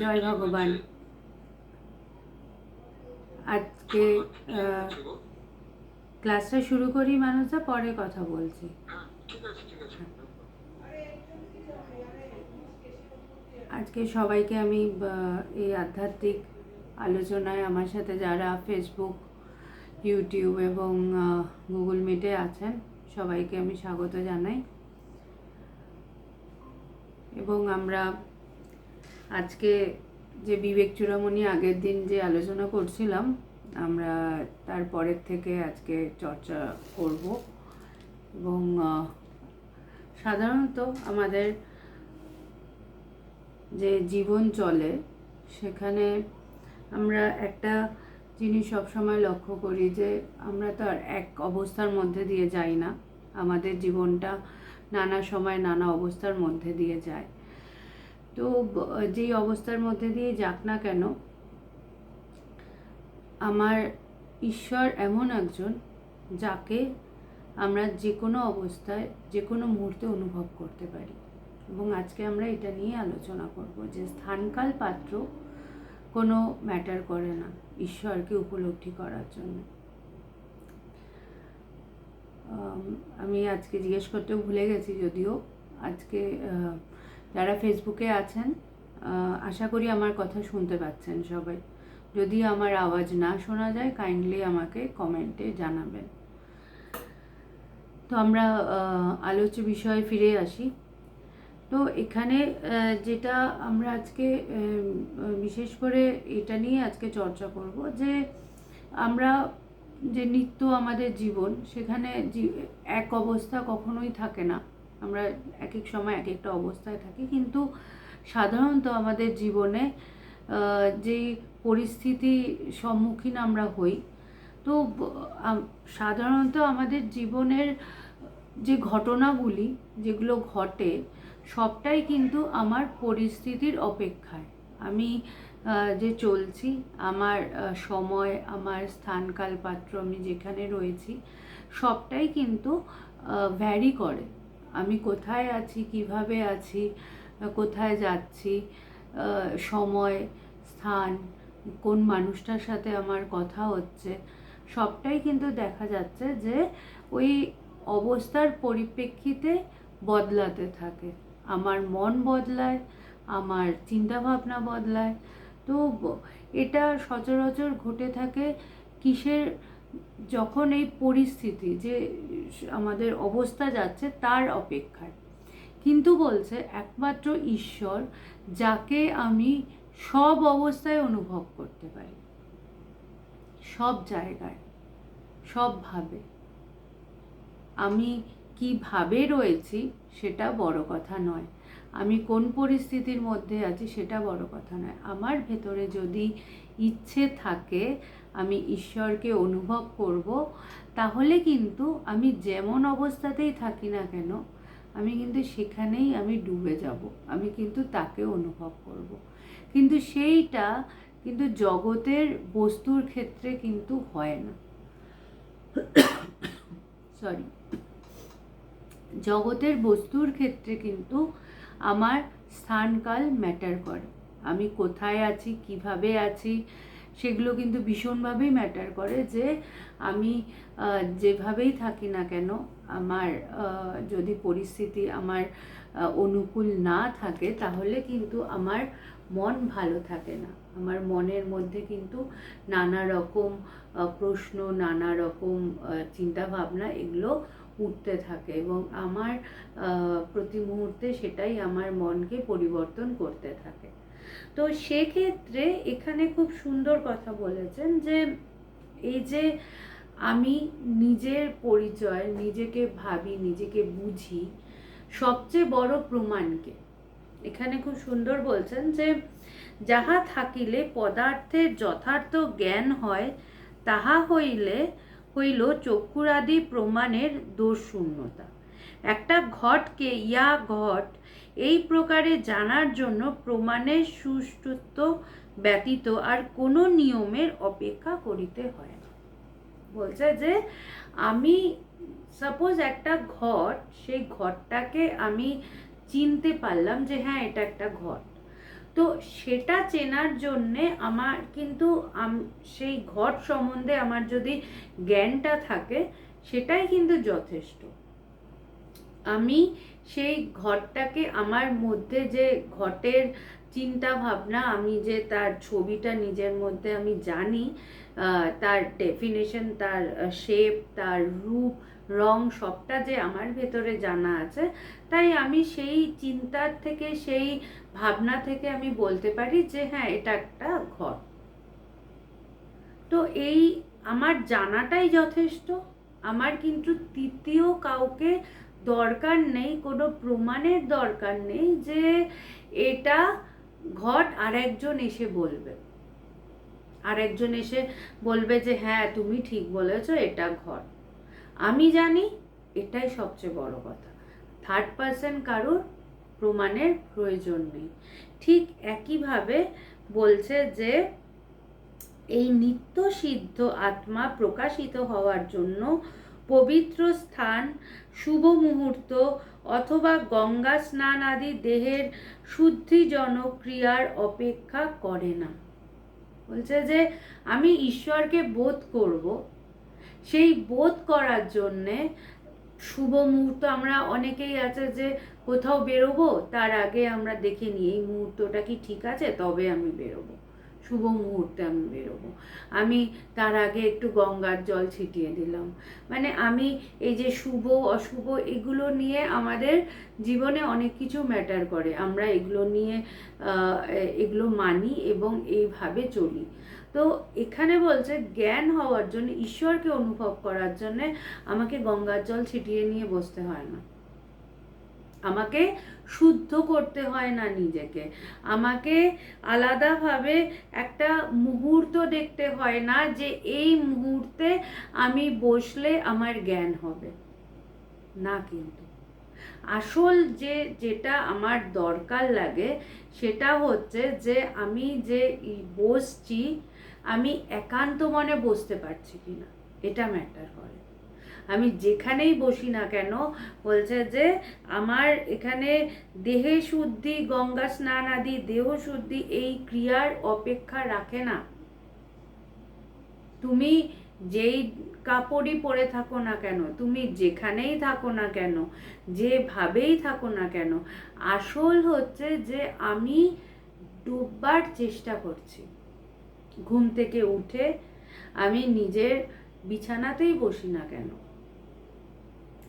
জয় ভগবান। আজকে ক্লাসটা শুরু করি মানুষরা, পরে কথা বলছি। আজকে সবাইকে আমি এই আধ্যাত্মিক আলোচনায় আমার সাথে যারা ফেসবুক, ইউটিউব এবং গুগল মিটে আছেন সবাইকে আমি স্বাগত জানাই। এবং আমরা আজকে যে বিবেক চূড়ামণি আগের দিন যে আলোচনা করছিলাম, আমরা তারপরের থেকে আজকে চর্চা করব। এবং সাধারণত আমাদের যে জীবন চলে সেখানে আমরা একটা জিনিস সবসময় লক্ষ্য করি যে আমরা তো আর এক অবস্থার মধ্যে দিয়ে যাই না, আমাদের জীবনটা নানা সময় নানা অবস্থার মধ্যে দিয়ে যায়। তো যেই অবস্থার মধ্যে দিয়ে যাক না কেন, আমার ঈশ্বর এমন একজন যাকে আমরা যে কোনো অবস্থায় যে কোনো মুহূর্তে অনুভব করতে পারি। এবং আজকে আমরা এটা নিয়ে আলোচনা করব যে স্থানকাল পাত্র কোনো ম্যাটার করে না ঈশ্বরকে উপলব্ধি করার জন্য। আমি আজকে জিজ্ঞেস করতেও ভুলে গেছি, যদিও আজকে যারা ফেসবুকে আছেন আশা করি আমার কথা শুনতে পাচ্ছেন সবাই। যদি আমার আওয়াজ না শোনা যায় কাইন্ডলি আমাকে কমেন্টে জানাবেন। তো আমরা আলোচ্য বিষয়ে ফিরে আসি। তো এখানে যেটা আমরা আজকে বিশেষ করে এটা নিয়ে আজকে চর্চা করব যে আমরা যে নিত্য আমাদের জীবন, সেখানে এক অবস্থা কখনোই থাকে না। আমরা এক এক সময় এক একটা অবস্থায় থাকি, কিন্তু সাধারণত আমাদের জীবনে যেই পরিস্থিতি সম্মুখীন আমরা হই, তো সাধারণত আমাদের জীবনের যে ঘটনাগুলি যেগুলো ঘটে সবটাই কিন্তু আমার পরিস্থিতির অপেক্ষায়। আমি যে চলছি, আমার সময়, আমার স্থানকাল পাত্র, আমি যেখানে রয়েছি সবটাই কিন্তু ভ্যারি করে। আমি কোথায় আছি, কিভাবে আছি, কোথায় যাচ্ছি, সময়, স্থান, কোন মানুষটার সাথে আমার কথা হচ্ছে, সবটাই কিন্তু দেখা যাচ্ছে যে ওই অবস্থার পরিপ্রেক্ষিতে বদলাতে থাকে। আমার মন বদলায়, আমার চিন্তাভাবনা বদলায়। তো এটা সচরাচর ঘটে থাকে কিসের, যখন এই পরিস্থিতি যে আমাদের অবস্থা যাচ্ছে তার অপেক্ষায়। কিন্তু বলছে একমাত্র ঈশ্বর যাকে আমি সব অবস্থায় অনুভব করতে পারি, সব জায়গায়, সবভাবে। আমি কিভাবে রয়েছি সেটা বড় কথা নয়, আমি কোন পরিস্থিতির মধ্যে আছি সেটা বড় কথা নয়। আমার ভেতরে যদি ইচ্ছে থাকে আমি ঈশ্বরকে অনুভব করব, তাহলে কিন্তু আমি যেমন অবস্থাতেই থাকি না কেন আমি কিন্তু সেখানেই আমি ডুবে যাব, আমি কিন্তু তাকে অনুভব করব। কিন্তু সেইটা কিন্তু জগতের বস্তুর ক্ষেত্রে কিন্তু হয় না। সরি, জগতের বস্তুর ক্ষেত্রে কিন্তু আমার স্থানকাল ম্যাটার করে। আমি কোথায় আছি, কিভাবে আছি, সেগুলো কিন্তু ভীষণভাবেই ম্যাটার করে। যে আমি যেভাবেই থাকি না কেন, আমার যদি পরিস্থিতি আমার অনুকূল না থাকে, তাহলে কিন্তু আমার মন ভালো থাকে না। আমার মনের মধ্যে কিন্তু নানা রকম প্রশ্ন, নানা রকম চিন্তাভাবনা এগুলো উঠতে থাকে এবং আমার প্রতি মুহূর্তে সেটাই আমার মনকে পরিবর্তন করতে থাকে। তো সেক্ষেত্রে এখানে খুব সুন্দর কথা বলেছেন যে এই যে আমি নিজের পরিচয়, নিজেকে ভাবি, নিজেকে বুঝি, সবচেয়ে বড় প্রমাণকে এখানে খুব সুন্দর বলছেন যে যাহা থাকিলে পদার্থের যথার্থ জ্ঞান হয়, তাহা হইল চক্ষুরাদি প্রমাণের দোষ শূন্যতা। একটা ঘটকে ইয়া ঘট এই প্রকারে জানার জন্য প্রমাণের সুষ্ঠুত্ব ব্যতীত আর কোনো নিয়মের অপেক্ষা করিতে হয় না। বলছে যে আমি সাপোজ একটা ঘট, সেই ঘটটাকে আমি চিনতে পারলাম যে হ্যাঁ এটা একটা ঘট। তো সেটা চেনার জন্যে আমার কিন্তু সেই ঘট সম্বন্ধে আমার যদি জ্ঞানটা থাকে সেটাই কিন্তু যথেষ্ট। আমি সেই ঘরটাকে আমার মধ্যে যে ঘটের চিন্তা ভাবনা, আমি যে তার ছবিটা নিজের মধ্যে আমি জানি, তার ডেফিনেশন, তার শেপ, তার রূপ, রং সবটা যে আমার ভেতরে জানা আছে, তাই আমি সেই চিন্তার থেকে, সেই ভাবনা থেকে আমি বলতে পারি যে হ্যাঁ, এটা একটা ঘর। তো এই আমার জানাটাই যথেষ্ট। আমার কিন্তু তৃতীয় কাউকে দরকার নেই, কোনো প্রমাণের দরকার নেই যে এটা ঘট। আর একজন এসে বলবে, যে হ্যাঁ তুমি ঠিক বলেছ, এটা ঘট। আমি জানি, এটাই সবচেয়ে বড় কথা। থার্ড পার্সন কারোর প্রমাণের প্রয়োজন নেই। ঠিক একইভাবে বলছে যে এই নিত্য সিদ্ধ আত্মা প্রকাশিত হওয়ার জন্য পবিত্র স্থান, শুভ মুহূর্ত অথবা গঙ্গা স্নান আদি দেহের শুদ্ধিজনক ক্রিয়ার অপেক্ষা করে না। বলছে যে আমি ঈশ্বরকে বোধ করব, সেই বোধ করার জন্যে শুভ মুহূর্ত, আমরা অনেকেই আছে যে কোথাও বেরোবো তার আগে আমরা দেখে নিই এই মুহূর্তটা কি ঠিক আছে, তবে আমি বেরোবো, শুভ মুহূর্তে আমি বেরোবো। আমি তার আগে একটু গঙ্গার জল ছিটিয়ে দিলাম। মানে আমি এই যে শুভ অশুভ এগুলো নিয়ে আমাদের জীবনে অনেক কিছু ম্যাটার করে, আমরা এগুলো নিয়ে এগুলো মানি এবং এইভাবে চলি। তো এখানে বলছে জ্ঞান হওয়ার জন্য, ঈশ্বরকে অনুভব করার জন্য আমাকে গঙ্গার জল ছিটিয়ে নিয়ে বসতে হয় না, আমাকে শুদ্ধ করতে হয় না নিজেকে, আমাকে আলাদাভাবে একটা মুহূর্ত দেখতে হয় না যে এই মুহূর্তে আমি বসলে আমার জ্ঞান হবে না। কিন্তু আসল যেটা আমার দরকার লাগে সেটা হচ্ছে যে আমি যে বসছি, আমি একান্ত মনে বসতে পারছি কিনা, এটা ম্যাটার করে। আমি যেখানেই বসি না কেন, বলছে যে আমার এখানে দেহে শুদ্ধি, গঙ্গা স্নান আদি দেহ শুদ্ধি এই ক্রিয়ার অপেক্ষা রাখে না। তুমি যেই কাপড়ই পরে থাকো না কেন, তুমি যেখানেই থাকো না কেন, যেভাবেই থাকো না কেন, আসল হচ্ছে যে আমি ডুববার চেষ্টা করছি। ঘুম থেকে উঠে আমি নিজের বিছানাতেই বসি না কেন,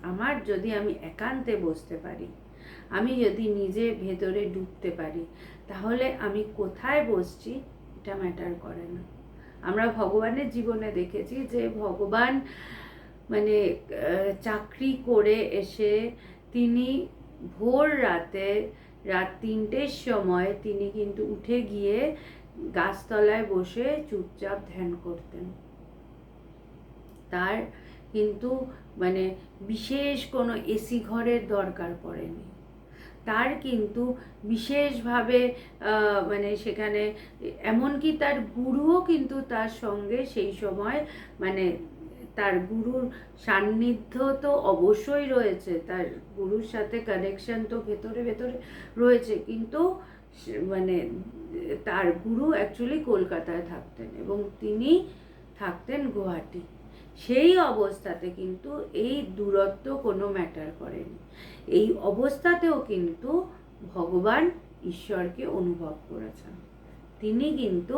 আমার যদি আমি একান্তে বসতে পারি, আমি যদি নিজে ভেতরে ডুবতে পারি, তাহলে আমি কোথায় বসছি এটা ম্যাটার করে না। আমরা ভগবানের জীবনে দেখেছি যে ভগবান মানে চাকরি করে এসে তিনি ভোর রাতে, রাত 3টের সময় তিনি কিন্তু উঠে গিয়ে গাছতলায় বসে চুপচাপ ধ্যান করতেন। তার কিন্তু মানে বিশেষ কোনো এসি ঘরের দরকার পড়েনি, তার কিন্তু বিশেষভাবে মানে সেখানে এমনকি তার গুরুও কিন্তু তার সঙ্গে সেই সময়, মানে তার গুরুর সান্নিধ্য তো অবশ্যই রয়েছে, তার গুরুর সাথে কানেকশন তো ভেতরে ভেতরে রয়েছে, কিন্তু মানে তার গুরু অ্যাকচুয়ালি কলকাতায় থাকতেন এবং তিনি থাকতেন গুয়াহাটি। সেই অবস্থাতে কিন্তু এই দূরত্ব কোনো ম্যাটার করেনি। এই অবস্থাতেও কিন্তু ভগবান ঈশ্বরকে অনুভব করেছেন। তিনি কিন্তু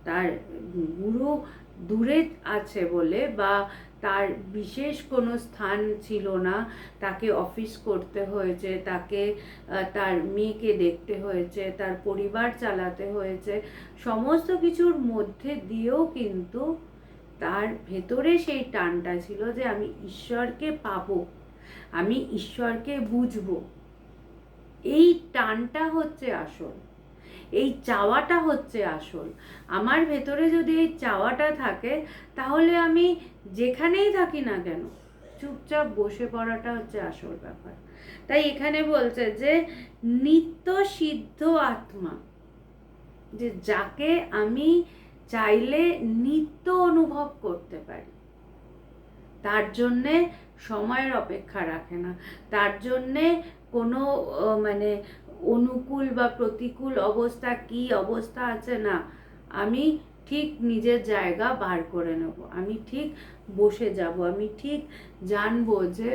তার গুরু দূরে আছে বলে বা তার বিশেষ কোনো স্থান ছিল না, তাকে অফিস করতে হয়েছে, তাকে তার মেয়েকে দেখতে হয়েছে, তার পরিবার চালাতে হয়েছে, সমস্ত কিছুর মধ্যে দিয়েও কিন্তু তার ভেতরে সেই টানটা ছিল যে আমি ঈশ্বরকে পাবো, আমি ঈশ্বরকে বুঝবো। এই টানটা হচ্ছে আসল, এই চাওয়াটা হচ্ছে আসল। আমার ভেতরে যদি এই চাওয়াটা থাকে, তাহলে আমি যেখানেই থাকি না কেন চুপচাপ বসে পড়াটা হচ্ছে আসল ব্যাপার। তাই এখানে বলছে যে নিত্য সিদ্ধ আত্মা, যে যাকে আমি চাইলে নিত্য অনুভব করতে পারি, তার জন্যে সময়ের অপেক্ষা রাখে না, তার জন্যে কোনো মানে অনুকূল বা প্রতিকূল অবস্থা, কি অবস্থা আছে, না, আমি ঠিক নিজের জায়গা বার করে নেব, আমি ঠিক বসে যাব, আমি ঠিক জানবো যে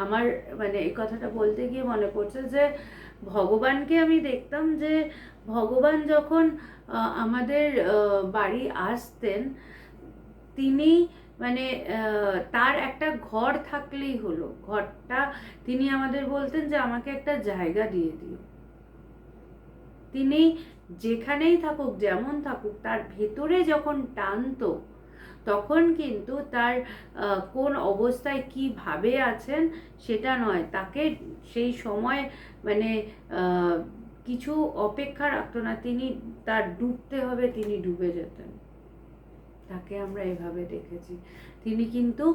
আমার মানে এই কথাটা বলতে গিয়ে মনে পড়ছে যে ভগবানকে আমি দেখতাম যে ভগবান যখন আমাদের বাড়ি আসতেন, তিনি মানে তার একটা ঘর থাকলেই হলো, ঘরটা তিনি আমাদের বলতেন যে আমাকে একটা জায়গা দিয়ে দিও। তিনি যেখানেই থাকুক, যেমন থাকুক, তার ভেতরে যখন টানতো, তখন কিন্তু তার কোন অবস্থায় কিভাবে আছেন সেটা নয়, তাকে সেই সময় মানে কিছু অপেক্ষা রাখতো না, তিনি তার ডুবতে হবে, তিনি ডুবে যেতেন। তাকে আমরা এভাবে দেখেছি, তিনি কিন্তু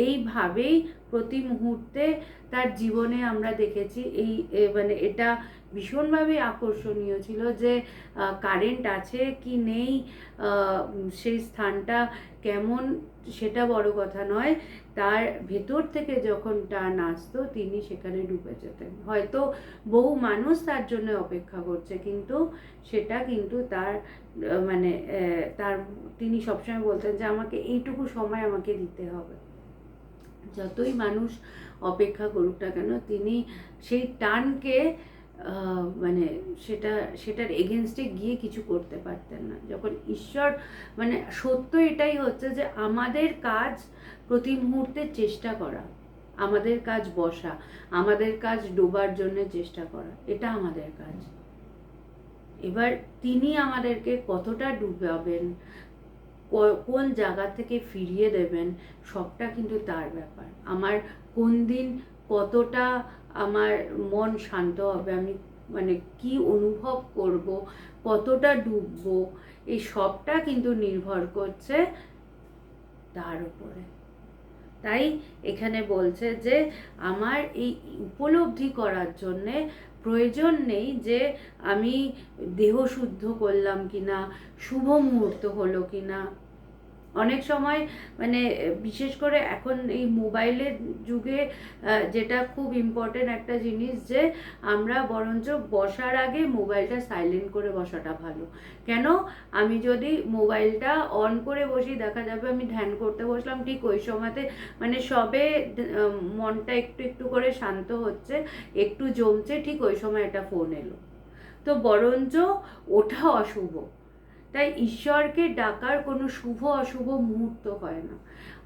এইভাবেই প্রতি মুহূর্তে তার জীবনে আমরা দেখেছি। এই মানে এটা ভীষণভাবে আকর্ষণীয় ছিল যে কারেন্ট আছে কি নেই, সেই স্থানটা কেমন সেটা বড় কথা নয়, তার ভেতর থেকে যখন টান আসতো তিনি সেখানে ডুবে যেতেন। হয়তো বহু মানুষ তার জন্য অপেক্ষা করছে, কিন্তু সেটা কিন্তু তার মানে তার তিনি সবসময় বলতেন যে আমাকে এইটুকু সময় আমাকে দিতে হবে। যতই মানুষ অপেক্ষা করুক না কেন, তিনি সেই টানকে মানে সেটার এগেনস্টে গিয়ে কিছু করতে পারতেন না। যখন ঈশ্বর মানে সত্য এটাই হচ্ছে যে আমাদের কাজ প্রতি মুহূর্তে চেষ্টা করা, আমাদের কাজ বসা, আমাদের কাজ ডোবার জন্য চেষ্টা করা, এটা আমাদের কাজ। এবার তিনি আমাদেরকে কতটা ডুবাবেন, কোন জায়গা থেকে ফিরিয়ে দেবেন, সবটা কিন্তু তার ব্যাপার। আমার কোন দিন কতটা আমার মন শান্ত হবে, আমি মানে কি অনুভব করব, কতটা ডুববো, এই সবটা কিন্তু নির্ভর করছে তার উপরে। তাই এখানে বলছে যে আমার এই উপলব্ধি করার জন্যে প্রয়োজন নেই যে আমি দেহ শুদ্ধ করলাম কিনা, শুভ মুহূর্ত হলো কিনা। অনেক সময় মানে বিশেষ করে এখন এই মোবাইলের যুগে যেটা খুব ইম্পর্টেন্ট একটা জিনিস, যে আমরা বরঞ্চ বসার আগে মোবাইলটা সাইলেন্ট করে বসাটা ভালো। কেন, আমি যদি মোবাইলটা অন করে বসি, দেখা যাবে আমি ধ্যান করতে বসলাম, ঠিক ওই সময়তে মানে সবে মনটা একটু একটু করে শান্ত হচ্ছে, একটু জমছে, ঠিক ওই সময় একটা ফোন এলো, তো বরঞ্চ ওটা অশুভ। তাই ঈশ্বরকে ডাকার কোনো শুভ অশুভ মুহূর্ত হয় না,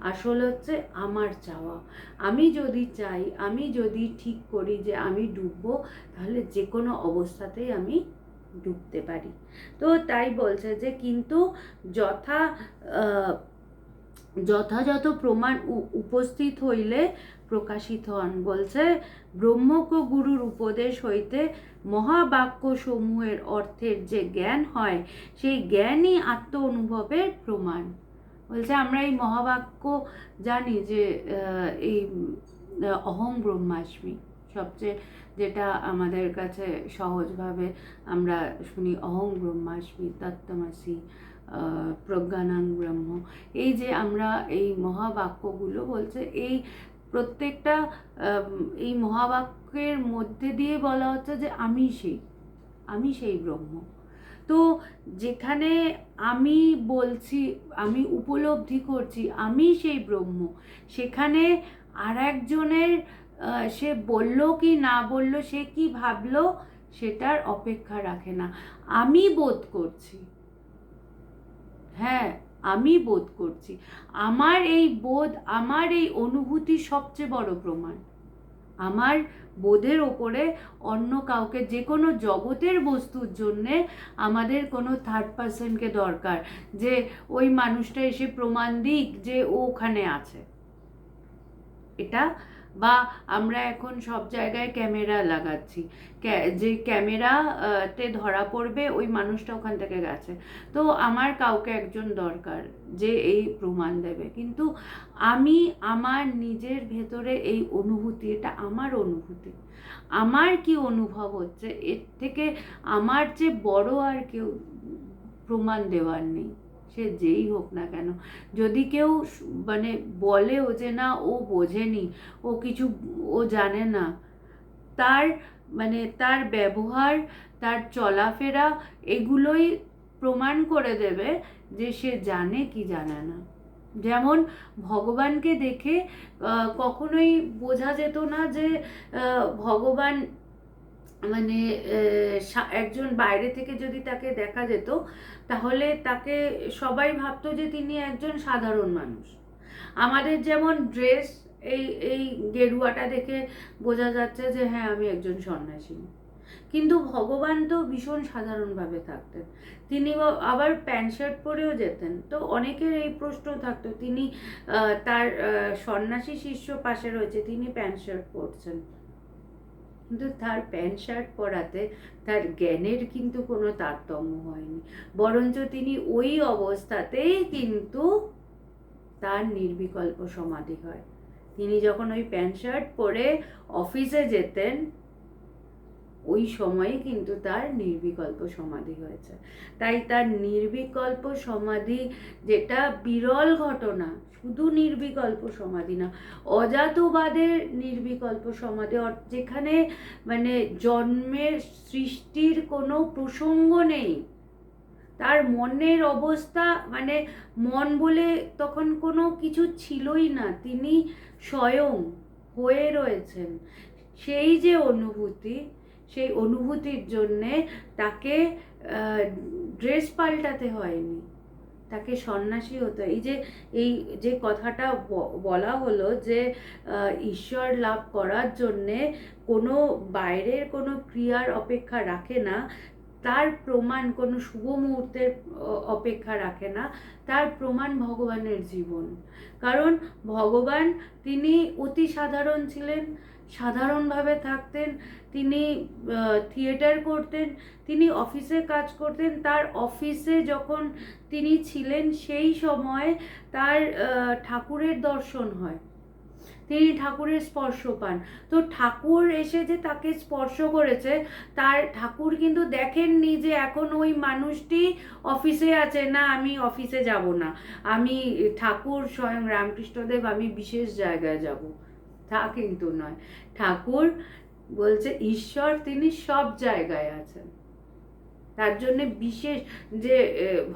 আসল হচ্ছে আমার চাওয়া। আমি যদি চাই, আমি যদি ঠিক করি যে আমি ডুববো, তাহলে যে কোনো অবস্থাতেই আমি ডুবতে পারি। তো তাই বলছে যে কিন্তু যথাযথ প্রমাণ উপস্থিত হইলে প্রকাশিত হন। বলছে ব্রহ্মক গুরুর উপদেশ হইতে মহাবাক্য সমূহের অর্থের যে জ্ঞান হয়, সেই জ্ঞানই আত্ম অনুভবের প্রমাণ। বলছে আমরা এই মহাবাক্য জানি যে এই অহং ব্রহ্মাস্মি, সবচেয়ে যেটা আমাদের কাছে সহজভাবে আমরা শুনি, অহং ব্রহ্মাস্মি, তত্ত্বমসি, প্রজ্ঞানাং ব্রহ্ম। এই যে আমরা এই মহাবাক্যগুলো বলছে, এই প্রত্যেকটা এই মহাবাক্যের মধ্যে দিয়ে বলা হচ্ছে যে আমি সেই ব্রহ্ম। তো যেখানে আমি বলছি, আমি উপলব্ধি করছি আমি সেই ব্রহ্ম, সেখানে আর একজনের সে বলল কি না বলল, সে কি ভাবলো, সেটার অপেক্ষা রাখে না। আমি বোধ করছি, হ্যাঁ আমি বোধ করছি, আমার এই বোধ, আমার এই অনুভূতি সবচেয়ে বড় প্রমাণ। আমার বোধের ওপরে অন্য কাউকে, যে কোনো জগতের বস্তুর জন্যে আমাদের কোনো থার্ড পার্সনকে দরকার, যে ওই মানুষটা এসে প্রমাণ দিক যে ও ওখানে আছে। এটা বা আমরা এখন সব জায়গায় ক্যামেরা লাগাচ্ছি, যে ক্যামেরাতে ধরা পড়বে ওই মানুষটা ওখান থেকে গেছে, তো আমার কাউকে একজন দরকার যে এই প্রমাণ দেবে। কিন্তু আমি আমার নিজের ভেতরে এই অনুভূতি, এটা আমার অনুভূতি, আমার কি অনুভব হচ্ছে, এর থেকে আমার যে বড় আর কেউ প্রমাণ দেওয়ার নেই, সে যেই হোক না কেন। যদি কেউ মানে বলেও যে না ও বোঝেনি, ও কিছু ও জানে না, তার মানে তার ব্যবহার, তার চলাফেরা এগুলোই প্রমাণ করে দেবে যে সে জানে কি জানে না। যেমন ভগবানকে দেখে কখনোই বোঝা যেত না যে ভগবান মানে একজন বাইরে থেকে যদি তাকে দেখা যেত তাহলে তাকে সবাই ভাবতো যে তিনি একজন সাধারণ মানুষ। আমাদের যেমন ড্রেস, এই এই গেরুয়াটা দেখে বোঝা যাচ্ছে যে হ্যাঁ আমি একজন সন্ন্যাসী, কিন্তু ভগবান তো ভীষণ সাধারণভাবে থাকতেন। তিনি আবার প্যান্ট শার্ট পরেও যেতেন। তো অনেকের এই প্রশ্ন থাকতো, তিনি তার সন্ন্যাসী শিষ্য পাশে রয়েছে, তিনি প্যান্ট শার্ট পরছেন, কিন্তু তার প্যান্ট শার্ট পরাতে তার জ্ঞানের কিন্তু কোনো তারতম্য হয়নি, বরঞ্চ তিনি ওই অবস্থাতেই কিন্তু তার নির্বিকল্প সমাধি হয়। তিনি যখন ওই প্যান্ট শার্ট পরে অফিসে যেতেন ওই সময়ে কিন্তু তার নির্বিকল্প সমাধি হয়েছে। তাই তার নির্বিকল্প সমাধি যেটা বিরল ঘটনা, শুধু নির্বিকল্প সমাধি না, অজাতবাদের নির্বিকল্প সমাধি, যেখানে মানে জন্মের সৃষ্টির কোনো প্রসঙ্গ নেই। তার মনের অবস্থা মানে মন বলে তখন কোনো কিছু ছিলই না, তিনি স্বয়ং হয়ে রয়েছেন। সেই যে অনুভূতি, সেই অনুভূতির জন্যে তাকে ড্রেস পাল্টাতে হয়নি, তাকে সন্ন্যাসী হতে। এই যে কথাটা বলা হলো যে ঈশ্বর লাভ করার জন্যে কোনো বাইরের কোনো ক্রিয়ার অপেক্ষা রাখে না, তার প্রমাণ কোনো শুভ মুহূর্তের অপেক্ষা রাখে না, তার প্রমাণ ভগবানের জীবন। কারণ ভগবান তিনি অতি সাধারণ ছিলেন, সাধারণভাবে থাকতেন, তিনি থিয়েটার করতেন, তিনি অফিসে কাজ করতেন। তার অফিসে যখন তিনি ছিলেন সেই সময় তার ঠাকুরের দর্শন হয়, তিনি ঠাকুরের স্পর্শ পান। তো ঠাকুর এসে যে তাকে স্পর্শ করেছে, তার ঠাকুর কিন্তু দেখেননি যে এখন ওই মানুষটি অফিসে আছে, না আমি অফিসে যাব না, আমি ঠাকুর স্বয়ং রামকৃষ্ণদেব আমি বিশেষ জায়গায় যাব, তা কিন্তু নয়। ঠাকুর বলছে ঈশ্বর তিনি সব জায়গায় আছেন। তার জন্যে বিশেষ যে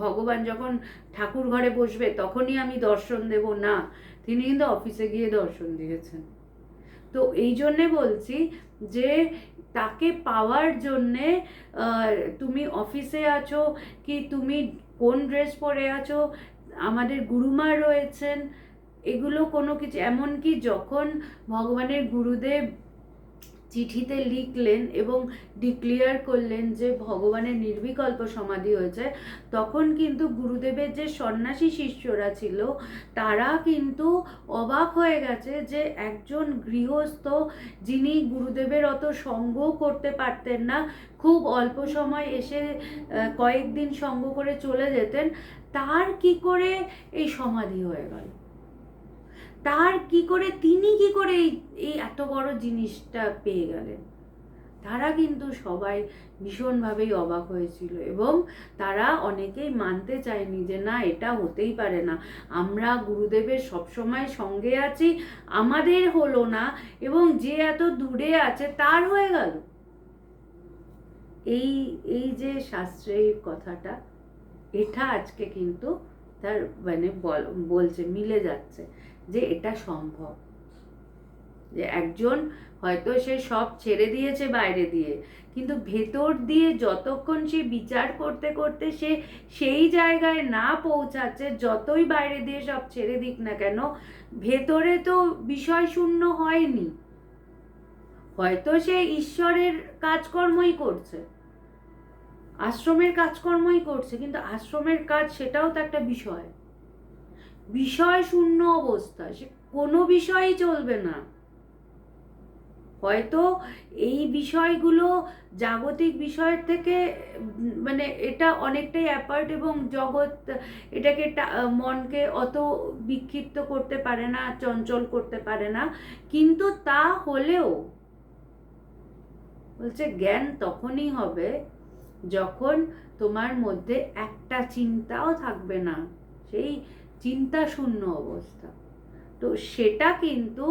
ভগবান যখন ঠাকুর ঘরে বসবে তখনই আমি দর্শন দেব, না, তিনি কিন্তু অফিসে গিয়ে দর্শন দিয়েছেন। তো এই জন্যে বলছি যে তাকে পাওয়ার জন্যে তুমি অফিসে আছো কি তুমি কোন ড্রেস পরে আছো, আমাদের গুরুমা রয়েছেন, এগুলো কোনো কিছু, এমনকি যখন ভগবানের গুরুদেব চিঠিতে লিখলেন এবং ডিক্লেয়ার করলেন যে ভগবানের নির্বিকল্প সমাধি হয়েছে, তখন কিন্তু গুরুদেবের যে সন্ন্যাসী শিষ্যরা ছিল তারা কিন্তু অবাক হয়ে গেছে যে একজন গৃহস্থ যিনি গুরুদেবের অত সঙ্গ করতে পারতেন না, খুব অল্প সময় এসে কয়েকদিন সঙ্গ করে চলে যেতেন, তার কি করে এই সমাধি হয়ে গেল, তার কি করে, তিনি কি করে এই এত বড় জিনিসটা পেয়ে গেলেন। তারা কিন্তু সবাই ভীষণভাবেই অবাক হয়েছিল এবং তারা অনেকেই মানতে চায়নি যে না, এটা হতেই পারে না, আমরা গুরুদেবের সবসময় সঙ্গে আছি, আমাদের হলো না এবং যে এত দূরে আছে তার হয়ে গেল। এই যে শাস্ত্রের কথাটা, এটা আজকে কিন্তু তার মানে বলছে, মিলে যাচ্ছে যে এটা সম্ভব, যে একজন হয়তো সে সব ছেড়ে দিয়েছে বাইরে দিয়ে, কিন্তু ভেতর দিয়ে যতক্ষণ সে বিচার করতে করতে সে সেই জায়গায় না পৌঁছাচ্ছে, যতই বাইরে দিয়ে সব ছেড়ে দিক না কেন, ভেতরে তো বিষয় শূন্য হয়নি। হয়তো সে ঈশ্বরের কাজকর্মই করছে, আশ্রমের কাজকর্মই করছে, কিন্তু আশ্রমের কাজ সেটাও তো একটা বিষয়, বিষয় শূন্য অবস্থা, সে কোনো বিষয়ই চলবে না। হয়তো এই বিষয়গুলো জাগতিক বিষয়ের থেকে মানে এটা অনেকটাই অ্যাপার্ট এবং জগৎ এটাকে মনকে অত বিক্ষিপ্ত করতে পারে না, চঞ্চল করতে পারে না, কিন্তু তা হলেও বলছে জ্ঞান তখনই হবে যখন তোমার মধ্যে একটা চিন্তাও থাকবে না, সেই চিন্তা শূন্য অবস্থা। তো সেটা কিন্তু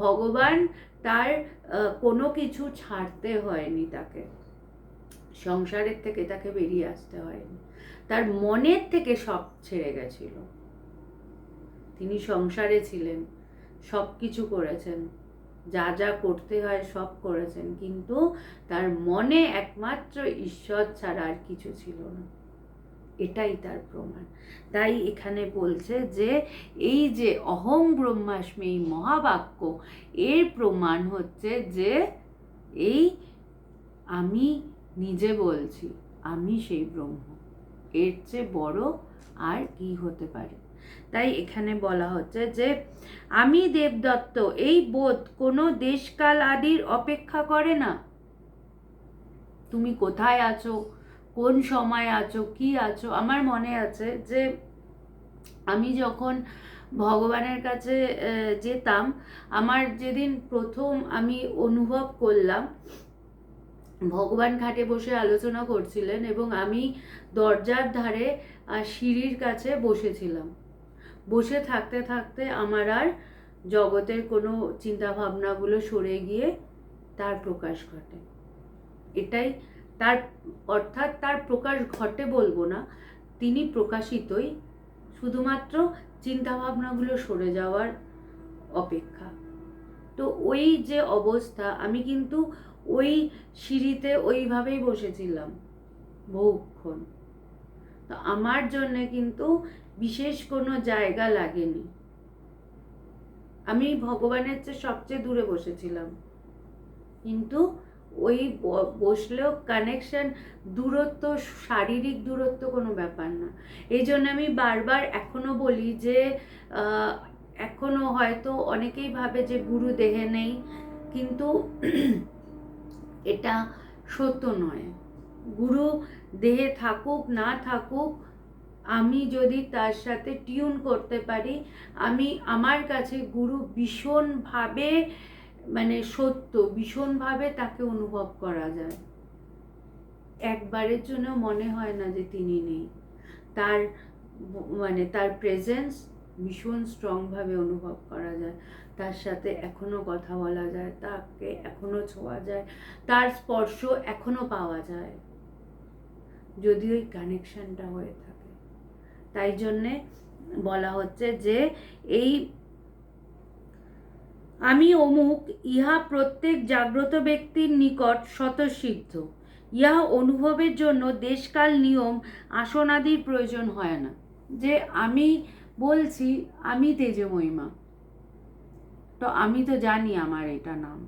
ভগবান তার কোনো কিছু ছাড়তে হয়নি, তাকে সংসারের থেকে তাকে বেরিয়ে আসতে হয়নি, তার মনের থেকে সব ছেড়ে গেছিল। তিনি সংসারে ছিলেন, সব কিছু করেছেন, যা যা করতে হয় সব করেছেন, কিন্তু তার মনে একমাত্র ঈশ্বর ছাড়া আর কিছু ছিল না। এটাই তার প্রমাণ। তাই এখানে বলছে যে এই যে অহং ব্রহ্মাস্মি, এই মহাবাক্য, এর প্রমাণ হচ্ছে যে এই আমি নিজে বলছি আমি সেই ব্রহ্ম, এর চেয়ে বড় আর কি হতে পারে। তাই এখানে বলা হচ্ছে যে আমি দেবদত্ত, এই বোধ কোনো দেশকাল আদির অপেক্ষা করে না। তুমি কোথায় আছো, কোন সময় আছো, কি আছো। আমার মনে আছে যে আমি যখন ভগবানের কাছে যেতাম, আমার যেদিন প্রথম আমি অনুভব করলাম ভগবান খাটে বসে আলোচনা করছিলেন এবং আমি দরজার ধারে সিঁড়ির কাছে বসেছিলাম। বসে থাকতে থাকতে আমার আর জগতের কোনো চিন্তা ভাবনাগুলো সরে গিয়ে তার প্রকাশ ঘটে। এটাই তার অর্থাৎ তার প্রকাশ ঘটে বলবো না, তিনি প্রকাশিতই, শুধুমাত্র চিন্তাভাবনাগুলো সরে যাওয়ার অপেক্ষা। তো ওই যে অবস্থা, আমি কিন্তু ওই সিঁড়িতে ওইভাবেই বসেছিলাম বহুক্ষণ। তো আমার জন্যে কিন্তু বিশেষ কোনো জায়গা লাগেনি, আমি ভগবানের চেয়ে সবচেয়ে দূরে বসেছিলাম, কিন্তু ওই বসলেও কানেকশন, দূরত্ব, শারীরিক দূরত্ব কোনো ব্যাপার না। এই জন্য আমি বারবার এখনো বলি যে এখনো হয়তো অনেকেই ভাবে যে গুরু দেহে নেই, কিন্তু এটা সত্য নয়। গুরু দেহে থাকুক না থাকুক, আমি যদি তার সাথে টিউন করতে পারি, আমার কাছে গুরু ভীষণভাবে মানে সত্য, ভীষণভাবে তাকে অনুভব করা যায়। একবারের জন্য মনে হয় না যে তিনি নেই, তার মানে তার প্রেজেন্স ভীষণ স্ট্রংভাবে অনুভব করা যায়। তার সাথে এখনো কথা বলা যায়, তাকে এখনো ছোঁয়া যায়, তার স্পর্শ এখনো পাওয়া যায়, যদি ওই কানেকশনটা হয়ে থাকে। তাই জন্যে বলা হচ্ছে যে এই আমি অমুক, ইহা প্রত্যেক জাগ্রত ব্যক্তির নিকট স্বতঃসিদ্ধ। ইহা অনুভবের জন্য দেশকাল নিয়ম আসনাদির প্রয়োজন হয় না। যে আমি বলছি আমি তেজময়ীমা, তো আমি তো জানি আমার এটা নাম,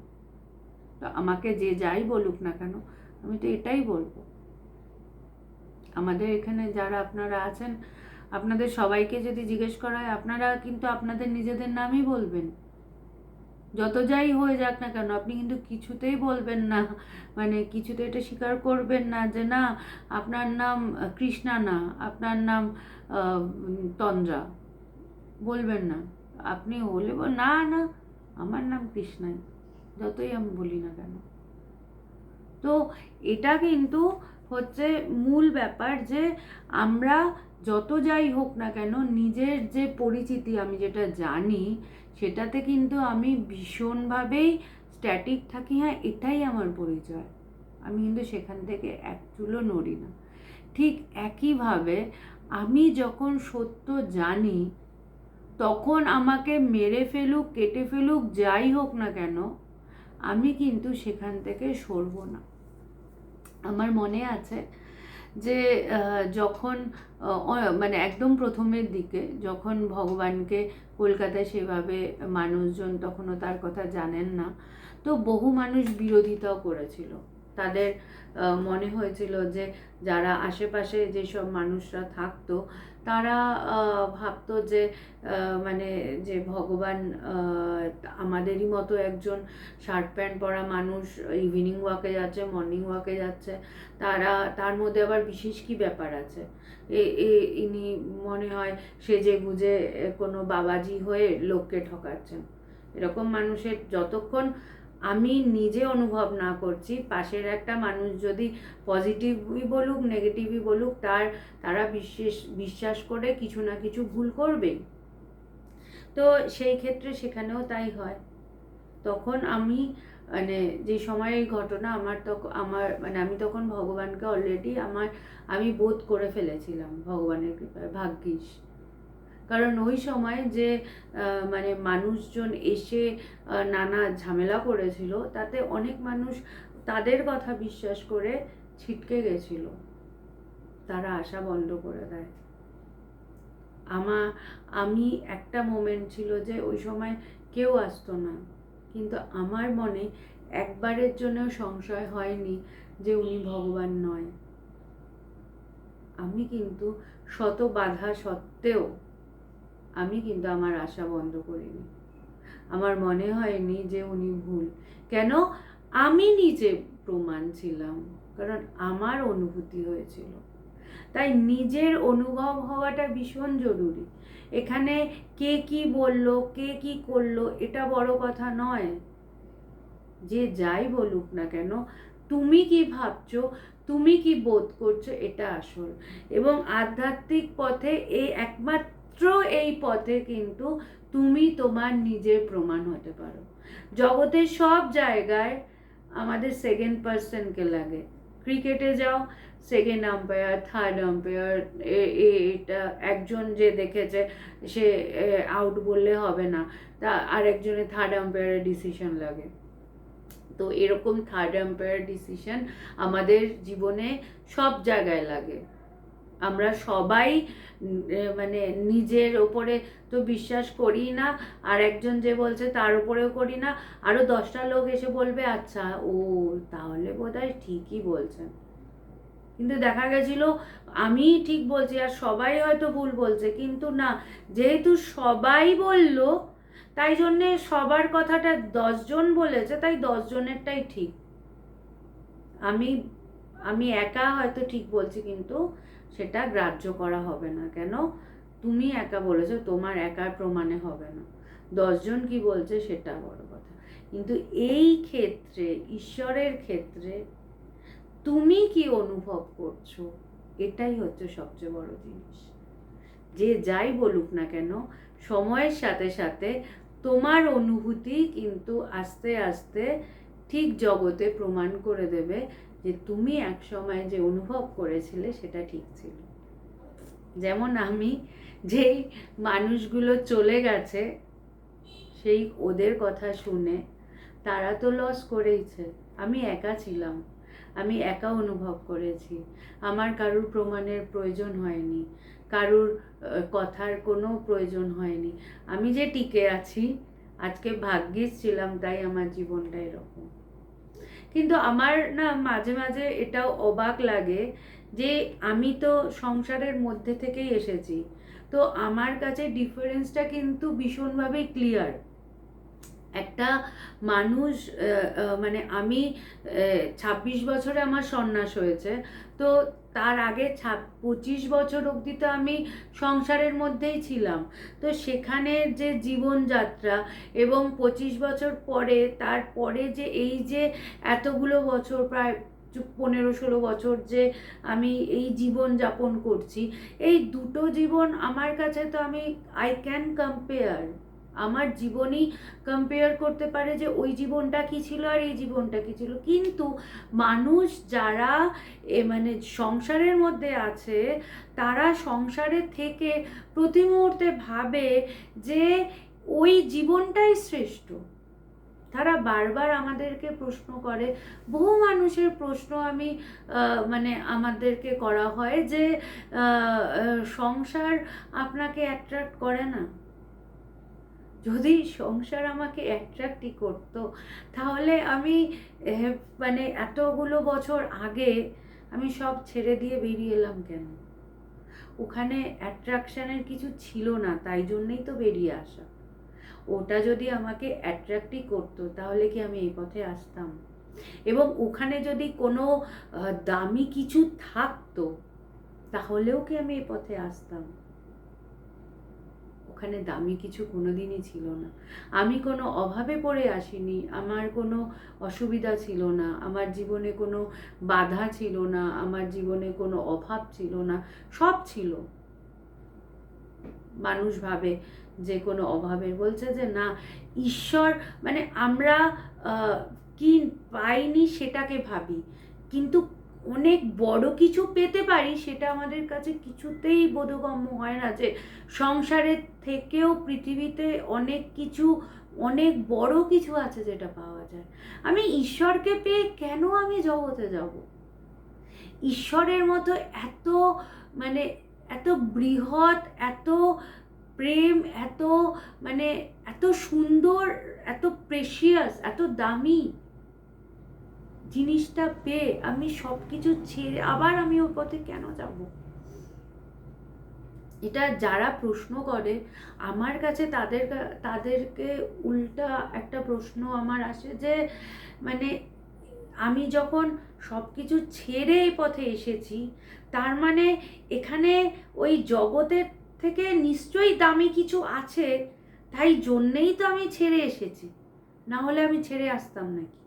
তো আমাকে যে যাই বলুক না কেন আমি তো এটাই বলবো। আমাদের এখানে যারা আপনারা আছেন, আপনাদের সবাইকে যদি জিজ্ঞেস করা হয়, আপনারা কিন্তু আপনাদের নিজেদের নামই বলবেন, যত যাই হয়ে যাক না কেন। আপনি কিন্তু কিছুতেই বলবেন না, মানে কিছুতে এটা স্বীকার করবেন না যে না আপনার নাম কৃষ্ণা, না আপনার নাম তন্দ্রা, বলবেন না। আপনি হলে না না আমার নাম কৃষ্ণাই, যতই আমি বলি না কেন। তো এটা কিন্তু হচ্ছে মূল ব্যাপার, যে আমরা যত যাই হোক না কেন নিজের যে পরিচিতি আমি যেটা জানি সেটাতে কিন্তু আমি ভীষণভাবেই স্ট্যাটিক থাকি। হ্যাঁ, এটাই আমার পরিচয়, আমি কিন্তু সেখান থেকে এক চুলও নড়ি না। ঠিক একইভাবে আমি যখন সত্য জানি, তখন আমাকে মেরে ফেলুক, কেটে ফেলুক, যাই হোক না কেন, আমি কিন্তু সেখান থেকে সরব না। আমার মনে আছে যে যখন মানে একদম প্রথমের দিকে যখন ভগবানকে কলকাতায় সেভাবে মানুষজন তখনও তার কথা জানেন না, তো বহু মানুষ বিরোধিতাও করেছিল। তাদের মনে হয়েছিল যে যারা আশেপাশে যেসব মানুষরা থাকতো তারা ভাবতো যে মানে যে ভগবান আমাদেরই মতো একজন শার্ট প্যান্ট পরা মানুষ ইভিনিং ওয়াকে যাচ্ছে, মর্নিং ওয়াকে যাচ্ছে, তার মধ্যে আবার বিশেষ কি ব্যাপার আছে, ইনি মনে হয় সেজে গুজে কোনো বাবাজি হয়ে লোককে ঠকাচ্ছেন। এরকম মানুষের যতক্ষণ আমি নিজে অনুভব না করছি, পাশের একটা মানুষ যদি পজিটিভই বলুক নেগেটিভই বলুক, তারা বিশ্বাস করে কিছু না কিছু ভুল করবেই। তো সেই ক্ষেত্রে সেখানেও তাই হয়। তখন আমি মানে যে সময়ের ঘটনা আমি তখন ভগবানকে অলরেডি আমি বোধ করে ফেলেছিলাম ভগবানের কৃপায়, ভাগ্যিস। কারণ ওই সময় যে মানে মানুষজন এসে নানা ঝামেলা করেছিল, তাতে অনেক মানুষ তাদের কথা বিশ্বাস করে ছিটকে গেছিল, তারা আশা বন্ধ করে দেয়। আমি একটা মোমেন্ট ছিল যে ওই সময় কেউ আসতো না, কিন্তু আমার মনে একবারের জন্য সংশয় হয়নি যে উনি ভগবান নয়। আমি কিন্তু শত বাধা সত্ত্বেও আমি কিন্তু আমার আশা বন্ধ করিনি। আমার মনে হয়নি যে উনি ভুল। কেন? আমি নিজে প্রমাণ ছিলাম, কারণ আমার অনুভূতি হয়েছিল। তাই নিজের অনুভব হওয়াটা ভীষণ জরুরি। এখানে কে কি বললো, কে কি করলো, এটা বড় কথা নয়। যে যাই বলুক না কেন, তুমি কি ভাবছো, তুমি কি বোধ করছো, এটা আসল। এবং আধ্যাত্মিক পথে একমাত্র এই পথে কিন্তু তুমি তোমার নিজের প্রমাণ হতে পারো। জগতের সব জায়গায় আমাদের সেকেন্ড পার্সনকে লাগে। ক্রিকেটে যাও, সেকেন্ড আম্পায়ার, থার্ড আম্পায়ার, এটা একজন যে দেখেছে সে আউট বললে হবে না, তা আরেকজনের থার্ড আম্পায়ারের ডিসিশন লাগে। তো এরকম থার্ড আম্পায়ার ডিসিশন আমাদের জীবনে সব জায়গায় লাগে। আমরা সবাই মানে নিজের ওপরে তো বিশ্বাস করি না, আর একজন যে বলছে তার উপরেও করি না, আরও 10টা লোক এসে বলবে আচ্ছা ও তাহলে বোধহয় ঠিকই বলছেন। কিন্তু দেখা গেছিল আমি ঠিক বলছি আর সবাই হয়তো ভুল বলছে, কিন্তু না, যেহেতু সবাই বলল তাই জন্যে সবার কথাটা 10 জন বলেছে, তাই 10 জনেরটাই ঠিক। আমি একা হয়তো ঠিক বলছি, কিন্তু সেটা গ্রাহ্য করা হবে না। কেন? তুমি একা বলেছো, তোমার একার প্রমাণে হবে না। 10 জন কি বলছে সেটা বড় কথা। কিন্তু এই ক্ষেত্রে, ঈশ্বরের ক্ষেত্রে তুমি কি অনুভব করছো, এটাই হচ্ছে সবচেয়ে বড় জিনিস। যে যাই বলুক না কেন, সময়ের সাথে সাথে তোমার অনুভূতি কিন্তু আস্তে আস্তে ঠিক জগতে প্রমাণ করে দেবে যে তুমি এক সময় যে অনুভব করেছিলে সেটা ঠিক ছিল। যেমন আমি যেই মানুষগুলো চলে গেছে, সেই ওদের কথা শুনে তারা তো লস করেইছে, আমি একা ছিলাম, আমি একা অনুভব করেছি। আমার কারুর প্রমাণের প্রয়োজন হয়নি, কারুর কথার কোনো প্রয়োজন হয়নি। আমি যে টিকে আছি আজকে ভাগ্যিস ছিলাম, তাই আমার জীবনটা এরকম। কিন্তু আমার না মাঝে মাঝে এটাও অবাক লাগে যে আমি তো সংসারের মধ্যে থেকেই এসেছি, তো আমার কাছে ডিফারেন্সটা কিন্তু ভীষণভাবে ক্লিয়ার। একটা মানুষ মানে আমি 26 বছরে আমার সন্ন্যাস হয়েছে, তো তার আগে 25 বছর অবধি তো আমি সংসারের মধ্যেই ছিলাম। তো সেখানে যে জীবনযাত্রা এবং 25 বছর পরে তারপরে যে এই যে এতগুলো বছর, প্রায় 15-16 বছর যে আমি এই জীবন যাপন করছি, এই দুটো জীবন আমার কাছে তো আই ক্যান কম্পেয়ার। আমার জীবনই কম্পেয়ার করতে পারে যে ওই জীবনটা কি ছিল আর এই জীবনটা কি ছিল। কিন্তু মানুষ যারা মানে সংসারের মধ্যে আছে, তারা সংসারের থেকে প্রতি মুহূর্তে ভাবে যে ওই জীবনটাই শ্রেষ্ঠ। তারা বারবার আমাদেরকে প্রশ্ন করে, বহু মানুষের প্রশ্ন মানে আমাদেরকে করা হয় যে সংসার আপনাকে অ্যাট্রাক্ট করে না? যদি সংসার আমাকে অ্যাট্রাক্টই করতো, তাহলে আমি মানে এতগুলো বছর আগে আমি সব ছেড়ে দিয়ে বেরিয়ে এলাম কেন? ওখানে অ্যাট্রাকশানের কিছু ছিল না, তাই জন্যেই তো বেরিয়ে আসা। ওটা যদি আমাকে অ্যাট্রাক্টই করতো, তাহলে কি আমি এই পথে আসতাম? এবং ওখানে যদি কোনো দামি কিছু থাকতো, তাহলেও কি আমি এই পথে আসতাম? ওখানে দামি কিছু কোনোদিনই ছিল না। আমি কোনো অভাবে পড়ে আসিনি, আমার কোনো অসুবিধা ছিল না, আমার জীবনে কোনো বাধা ছিল না, আমার জীবনে কোনো অভাব ছিল না, সব ছিল। মানুষ ভাবে যে কোনো অভাবের, বলছে যে না ঈশ্বর মানে আমরা কি পাইনি সেটাকে ভাবি, কিন্তু অনেক বড় কিছু পেতে পারি সেটা আমাদের কাছে কিছুতেই বোধগম্য হয় না, যে সংসারের থেকেও পৃথিবীতে অনেক কিছু, অনেক বড় কিছু আছে যেটা পাওয়া যায়। আমি ঈশ্বরকে পেয়ে কেন আমি জগতে যাব? ঈশ্বরের মতো এত মানে এত বৃহৎ, এত প্রেম, এত মানে এত সুন্দর, এত প্রেশিয়াস, এত দামি জিনিসটা পেয়ে আমি সব কিছু ছেড়ে আবার আমি ওর পথে কেন যাব? এটা যারা প্রশ্ন করে আমার কাছে, তাদেরকে উল্টা একটা প্রশ্ন আমার আসে যে মানে আমি যখন সব কিছু ছেড়ে এই পথে এসেছি, তার মানে এখানে ওই জগতের থেকে নিশ্চয়ই দামি কিছু আছে, তাই জন্যেই তো আমি ছেড়ে এসেছি, না হলে আমি ছেড়ে আসতাম নাকি?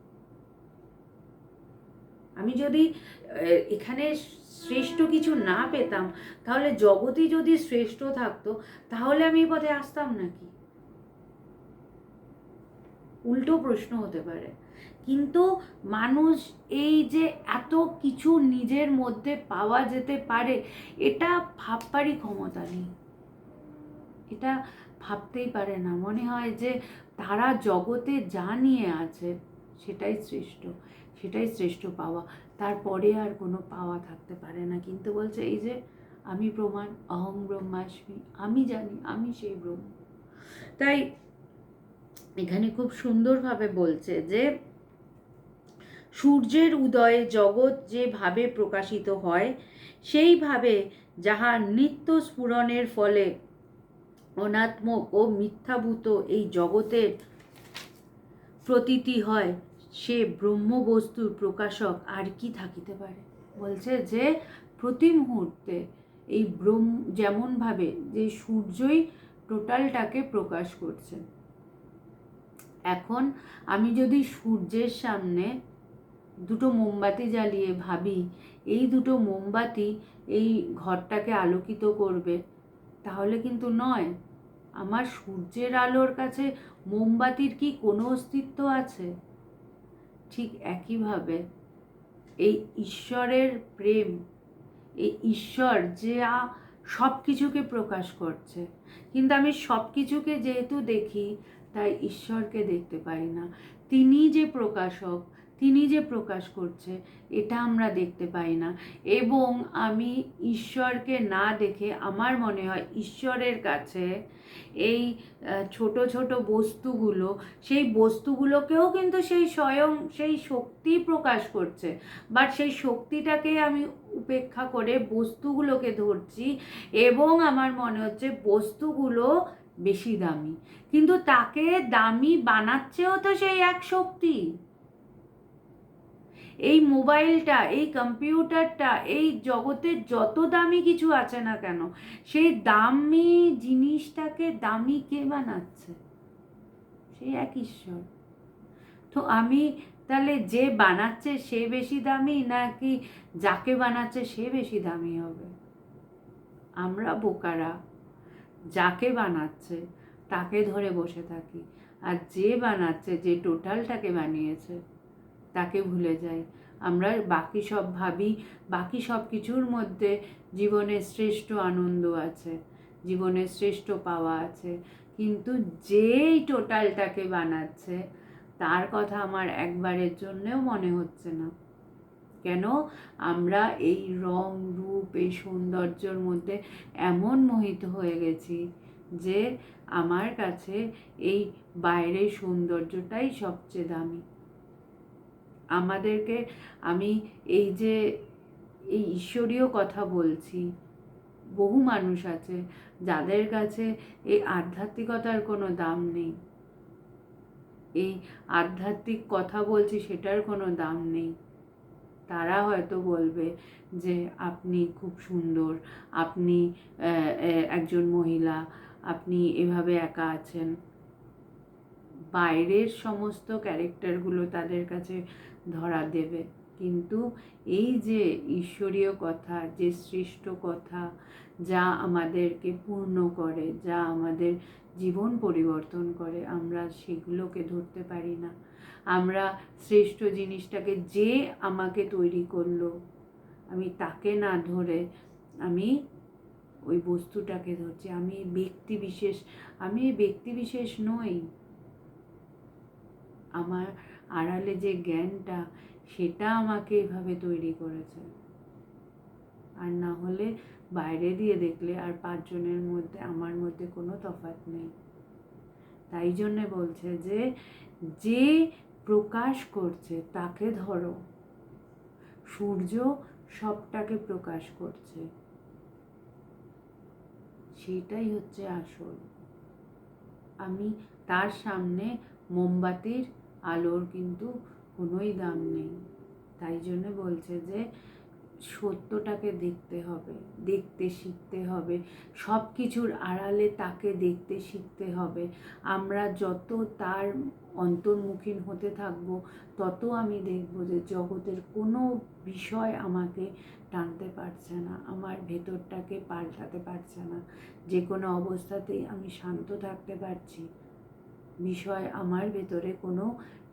আমি যদি এখানে শ্রেষ্ঠ কিছু না পেতাম, তাহলে জগতই যদি শ্রেষ্ঠ থাকতো, তাহলে আমি এই পথে আসতাম নাকি? উল্টো প্রশ্ন হতে পারে। কিন্তু মানুষ এই যে এত কিছু নিজের মধ্যে পাওয়া যেতে পারে, এটা ভাববারই ক্ষমতা নেই, এটা ভাবতেই পারে না। মনে হয় যে তারা জগতে যা নিয়ে আছে সেটাই শ্রেষ্ঠ, সেটাই শ্রেষ্ঠ পাওয়া, তারপরে আর কোনো পাওয়া থাকতে পারে না। কিন্তু বলছে এই যে আমি প্রমাণ, অহং ব্রহ্মাস্মি, আমি জানি আমি সেই ব্রহ্ম। তাই এখানে খুব সুন্দরভাবে বলছে যে সূর্যের উদয়ে জগৎ যেভাবে প্রকাশিত হয়, সেইভাবে যাহা নিত্য স্ফুরণের ফলে অনাত্মক ও মিথ্যাভূত এই জগতের প্রতীতি হয়, সে ব্রহ্মবস্তুর প্রকাশক আর কি থাকিতে পারে। বলছে যে প্রতি মুহূর্তে এই যেমনভাবে যে সূর্যই টোটালটাকে প্রকাশ করছে, এখন আমি যদি সূর্যের সামনে দুটো মোমবাতি জ্বালিয়ে ভাবি এই দুটো মোমবাতি এই ঘরটাকে আলোকিত করবে, তাহলে কিন্তু নয়। আমার সূর্যের আলোর কাছে মোমবাতির কি কোনো অস্তিত্ব আছে? ঠিক একইভাবে এই ঈশ্বরের প্রেম, এই ঈশ্বর যা সব কিছুকে প্রকাশ করছে, কিন্তু আমি সব কিছুকে যেহেতু দেখি, তাই ঈশ্বরকে দেখতে পাই না। তিনি যে প্রকাশক, তিনি যে প্রকাশ করছে, এটা আমরা দেখতে পাই না। এবং আমি ঈশ্বরকে না দেখে আমার মনে হয় ঈশ্বরের কাছে এই ছোট ছোট বস্তুগুলো, সেই বস্তুগুলোকেও কিন্তু সেই স্বয়ং সেই শক্তি প্রকাশ করছে, বাট সেই শক্তিটাকে আমি উপেক্ষা করে বস্তুগুলোকে ধরছি, এবং আমার মনে হচ্ছে বস্তুগুলো বেশি দামি, কিন্তু তাকে দামি বানাচ্ছেও তো সেই এক শক্তি। এই মোবাইলটা, এই কম্পিউটারটা, এই জগতের যত দামি কিছু আছে না কেন, সেই দামি জিনিসটাকে দামি কে বানাচ্ছে? সেই এক ঈশ্বর। তো আমি তাহলে যে বানাচ্ছে সে বেশি দামি, নাকি যাকে বানাচ্ছে সে বেশি দামি হবে? আমরা বোকারা, যাকে বানাচ্ছে তাকে ধরে বসে থাকি, আর যে বানাচ্ছে, যে টোটালটাকে বানিয়েছে, তাকে ভুলে যাই। আমরা বাকি সব ভাবি, বাকি সব কিছুর মধ্যে জীবনের শ্রেষ্ঠ আনন্দ আছে, জীবনের শ্রেষ্ঠ পাওয়া আছে, কিন্তু যেই টোটালটাকে বানাচ্ছে তার কথা আমার একবারের জন্যেও মনে হচ্ছে না। কেন? আমরা এই রং রূপ, এই সৌন্দর্যের মধ্যে এমন মোহিত হয়ে গেছি যে আমার কাছে এই বাইরের সৌন্দর্যটাই সবচেয়ে দামি। আমাদেরকে, আমি এই যে এই ঈশ্বরীয় কথা বলছি, বহু মানুষ আছে যাদের কাছে এই আধ্যাত্মিকতার কোনো দাম নেই, এই আধ্যাত্মিক কথা বলছি সেটার কোনো দাম নেই। তারা হয়তো বলবে যে আপনি খুব সুন্দর, আপনি একজন মহিলা, আপনি এভাবে একা আছেন, বাইরের সমস্ত ক্যারেক্টারগুলো তাদের কাছে ধরা দেবে, কিন্তু এই যে ঈশ্বরীয় কথা, যে শ্রেষ্ঠ কথা, যা আমাদেরকে পূর্ণ করে, যা আমাদের জীবন পরিবর্তন করে, আমরা সেগুলোকে ধরতে পারি না। আমরা শ্রেষ্ঠ জিনিসটাকে, যে আমাকে তৈরি করলো, আমি তাকে না ধরে আমি ওই বস্তুটাকে ধরছি। আমি ব্যক্তি বিশেষ নই। আমার আড়ালে যে জ্ঞানটা, সেটা আমাকে এভাবে তৈরি করেছে। আর না হলে বাইরে দিয়ে দেখলে আর পাঁচজনের মধ্যে আমার মধ্যে কোনো তফাৎ নেই। তাই জন্যে বলছে যে যে প্রকাশ করছে তাকে ধরো। সূর্য সবটাকে প্রকাশ করছে, সেটাই হচ্ছে আসল। আমি তার সামনে মোমবাতির আলোর কিন্তু কোনোই দাম নেই। তাই জন্য বলছে যে সত্যটাকে দেখতে হবে, দেখতে শিখতে হবে, সব কিছুর আড়ালে তাকে দেখতে শিখতে হবে। আমরা যত তার অন্তর্মুখী হতে থাকব, তত আমি দেখব যে জগতের কোনো বিষয় আমাকে টানতে পারছে না, আমার ভেতরটাকে পাল্টাতে পারছে না। যে কোনো অবস্থাতেই আমি শান্ত থাকতে পারছি, বিষয় আমার ভেতরে কোনো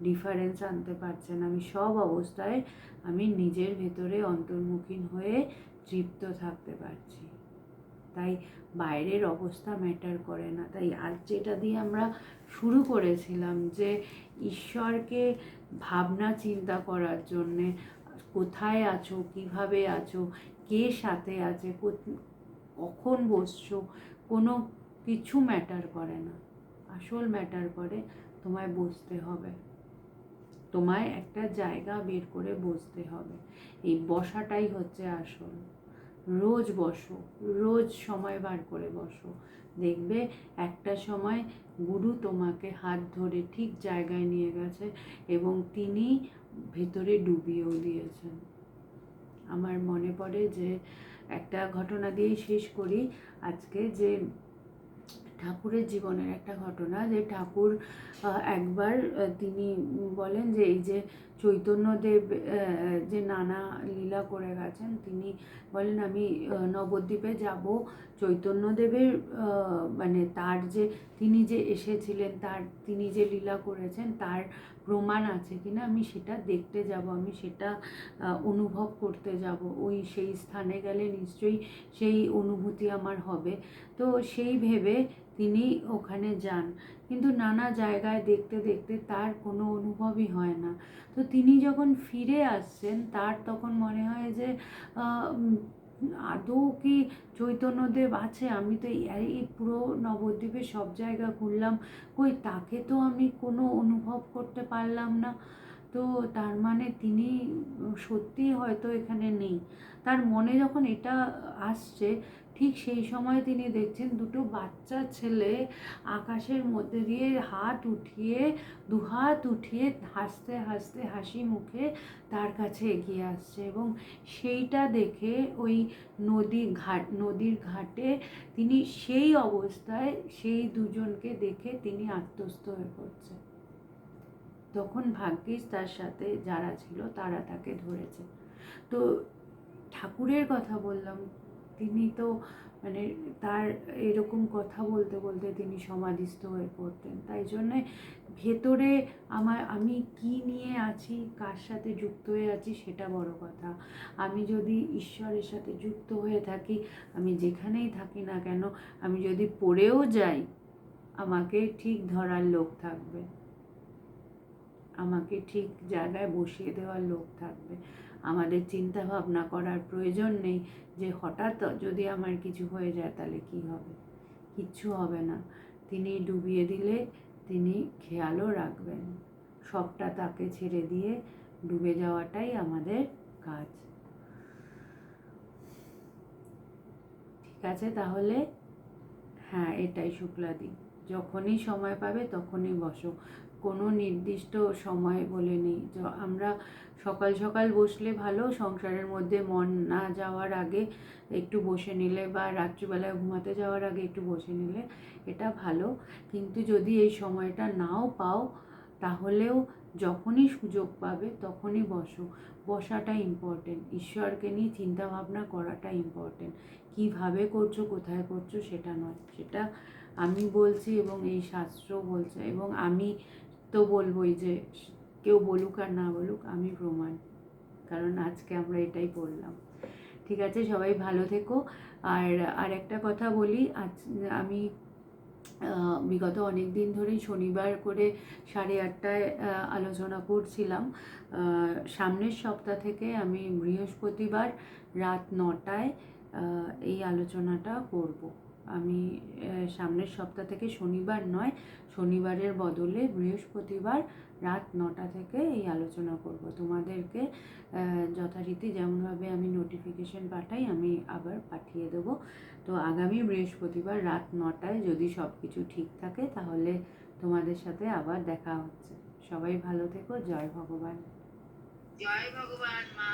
ডিফারেন্স আনতে পারছে না। আমি সব অবস্থায় আমি নিজের ভেতরে অন্তর্মুখী হয়ে তৃপ্ত থাকতে পারছি। তাই বাইরের অবস্থা ম্যাটার করে না। তাই আজ যেটা দিয়ে আমরা শুরু করেছিলাম, যে ঈশ্বরকে ভাবনা চিন্তা করার জন্যে, কোথায় আছো, কিভাবে আছো, কে সাথে আছে, কখন বসছো, কোনো কিছু ম্যাটার করে না। আসল ম্যাটার করে তোমায় বসতে হবে, তোমায় একটা জায়গা বের করে বসতে হবে। এই বসাটাই হচ্ছে আসল। রোজ বসো, রোজ সময় বার করে বসো, দেখবে একটা সময় গুরু তোমাকে হাত ধরে ঠিক জায়গায় নিয়ে গেছে এবং তিনি ভেতরে ডুবিয়েও দিয়েছেন। আমার মনে পড়ে যে একটা ঘটনা দিয়েই শেষ করি আজকে, যে ঠাকুরের জীবনের একটা ঘটনা, যে ঠাকুর একবার তিনি বলেন যে এই যে চৈতন্যদেব যে নানা লীলা করে গেছেন, তিনি বলেন আমি নবদ্বীপে যাব, চৈতন্যদেবের মানে তার যে তিনি যে এসেছিলেন, তিনি যে লীলা করেছেন তার প্রমাণ আছে কিনা আমি সেটা দেখতে যাব, আমি সেটা অনুভব করতে যাব। সেই স্থানে গেলে নিশ্চয়ই সেই অনুভূতি আমার হবে। তো সেই ভেবে তিনি ওখানে যান, কিন্তু নানা জায়গায় দেখতে দেখতে তার কোনো অনুভবই হয় না। তো তিনি যখন ফিরে আসছেন, তার তখন মনে হয় যে আদৌ কি চৈতন্যদেব আছে? আমি তো এই পুরো নবদ্বীপে সব জায়গা ঘুরলাম, কই তাকে তো আমি কোনো অনুভব করতে পারলাম না। তো তার মানে তিনি সত্যিই হয়তো এখানে নেই। তার মনে যখন এটা আসছে, ঠিক সেই সময় তিনি দেখছেন দুটো বাচ্চা ছেলে আকাশের মধ্যে দিয়ে দুহাত উঠিয়ে হাসতে হাসতে হাসি মুখে তার কাছে এগিয়ে আসছে। এবং সেইটা দেখে ওই নদীর ঘাটে তিনি সেই অবস্থায় সেই দুজনকে দেখে তিনি আত্মস্থ হয়ে পড়ছে। তখন ভাগ্যিস তার সাথে যারা ছিল তারা তাকে ধরেছে। তো ঠাকুরের কথা বললাম, তিনি তো মানে তার এরকম কথা বলতে বলতে তিনি সমাধিস্থ হয়ে পড়তেন। তাই জন্যে ভেতরে আমি কি নিয়ে আছি, কার সাথে যুক্ত হয়ে আছি, সেটা বড় কথা। আমি যদি ঈশ্বরের সাথে যুক্ত হয়ে থাকি, আমি যেখানেই থাকি না কেন, আমি যদি পড়েও যাই, আমাকে ঠিক ধরার লোক থাকবে, আমাকে ঠিক জায়গায় বসিয়ে দেওয়ার লোক থাকবে। আমাদের চিন্তা ভাবনা করার প্রয়োজন নেই যে হঠাৎ যদি আমার কিছু হয়ে যায় তাহলে কি হবে। কিচ্ছু হবে না। তিনি ডুবিয়ে দিলে তিনি খেয়ালও রাখবেন। সবটা তাকে ছেড়ে দিয়ে ডুবে যাওয়াটাই আমাদের কাজ। ঠিক আছে তাহলে? হ্যাঁ, এটাই শুক্লাদি। যখনই সময় পাবে তখনই বসো, কোনো নির্দিষ্ট সময় বলে নেই। আমরা সকাল সকাল বসলে ভালো, সংসারের মধ্যে মন না যাওয়ার আগে একটু বসে নিলে, বা রাত্রিবেলায় ঘুমাতে যাওয়ার আগে একটু বসে নিলে এটা ভালো। কিন্তু যদি এই সময়টা নাও পাও, তাহলেও যখনই সুযোগ পাবে তখনই বসো। বসাটা ইম্পর্টেন্ট, ঈশ্বরকে নিয়ে চিন্তা ভাবনা করাটা ইম্পর্টেন্ট। কীভাবে করছো, কোথায় করছো সেটা নয়, সেটা আমি বলছি এবং এই শাস্ত্র বলছে, এবং আমি তো বলবোই যে কেউ বলুক আর না বলুক আমি প্রমাণ, কারণ আজকে আমরা এটাই পড়লাম। ঠিক আছে, সবাই ভালো থেকো। আর একটা কথা বলি, আজ আমি বিগত অনেক দিন ধরেই শনিবার করে 8:30টায় আলোচনা করছিলাম। সামনের সপ্তাহ থেকে আমি বৃহস্পতিবার রাত 9টায় এই আলোচনাটা করব। আমি সামনের সপ্তাহ থেকে শনিবার নয়, শনিবারের বদলে বৃহস্পতিবার রাত 9টা থেকে এই আলোচনা করব। তোমাদেরকে যথারীতি যেমনভাবে আমি নোটিফিকেশন পাঠাই আমি আবার পাঠিয়ে দেবো। তো আগামী বৃহস্পতিবার রাত 9টায় যদি সব কিছু ঠিক থাকে তাহলে তোমাদের সাথে আবার দেখা হচ্ছে। সবাই ভালো থেকো। জয় ভগবান। জয় ভগবান মা।